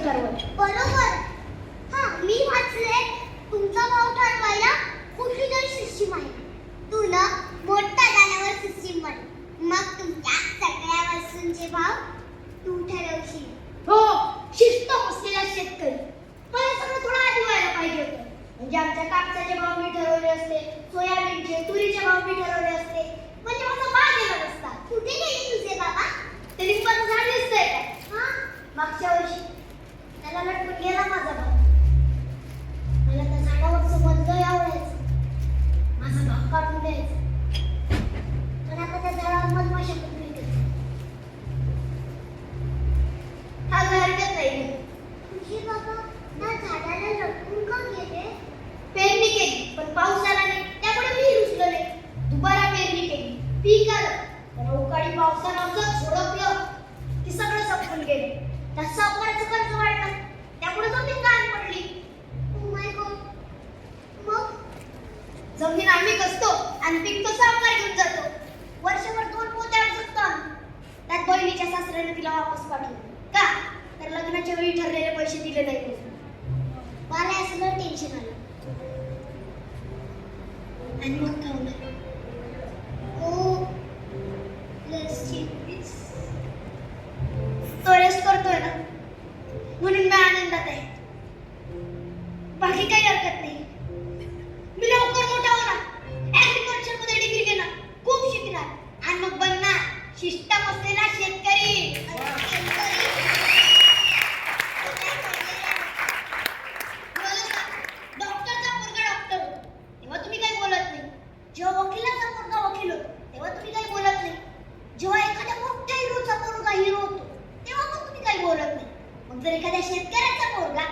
ठरवत. बरोबर. हा, मी वाचले तुमचा भाव ठरवायला कुठली तरी सिस्टीम आहे. तू ना मोठा झाल्यावर सिस्टीम बन, मग तुमच्या सगळ्या वस्तूंचे भाव तू ठरवशील. हो, शिस्त असलेला शेतकरी. पण हे सगळं थोडं आधी व्हायला पाहिजे होतं. म्हणजे आमच्या कापसाचे भाव मी ठरवले असते, सोयाबीनचे, तुरीचे भाव मी ठरवले असते, म्हणजे माझा भाग गेला नसता. कुठे गेले तुझे बाबा? ते लिंबाचं झाड दिसतंय काय? हा, मागच्या वर्षी त्याला लटकून गेला माझा भाव. मला त्या झाडावरचं मधलं आवडायचं, माझा भाव काढून द्यायचा. पण आता त्या झाडावर मधमाशा कुठे निघायच्या. हा हरकत नाही. तुझे बाबा त्या झाडाला लटकून का गेले? पेरणी केली पण पाऊस आला नाही, त्यामुळे मी रुजलो नाही. दुबारा पेरणी केली, पीक आलं, पण अवकाळी पावसानं असं झोडपलं की सगळं संपून गेलं. त्या सावकाराचं कर्ज वाढलं, त्यामुळे जमीन गहाण पडली. Oh my God. मग जमीन आम्ही कसतो आणि पीक तो सावकार घेऊन जातो. वर्षभर 2 पोते अडचतो आम्ही. त्यात बहिणीच्या सासऱ्याने तिला वापस पाठवलं. का? तर लग्नाच्या वेळी ठरलेले पैसे दिले नाही म्हणून. मला असलं टेन्शन आलं. आणि मग काय होणार? ओ लस्सी प्लीज. तो रेस्ट करतोय ना, म्हणून मी आनंदात आहे. बाकी काही हरकत नाही. मी लवकर मोठा होणार, ऍग्रीकल्चर मध्ये डिग्री घेणार, खूप शिकणार आणि मग बनणार शिस्त असलेला शेतकरी. डॉक्टरचा मुलगा डॉक्टर होतो तेव्हा तुम्ही काही बोलत नाही. जेव्हा वकिलाचा मुलगा वकील होतो तेव्हा तुम्ही काही बोलत नाही. जेव्हा एखाद्या मोठ्या हिरोचा मुलगा हिरो होतो तेव्हा पण तुम्ही काही बोलत नाही. मग जर एखाद्या शेतकऱ्याचा मुलगा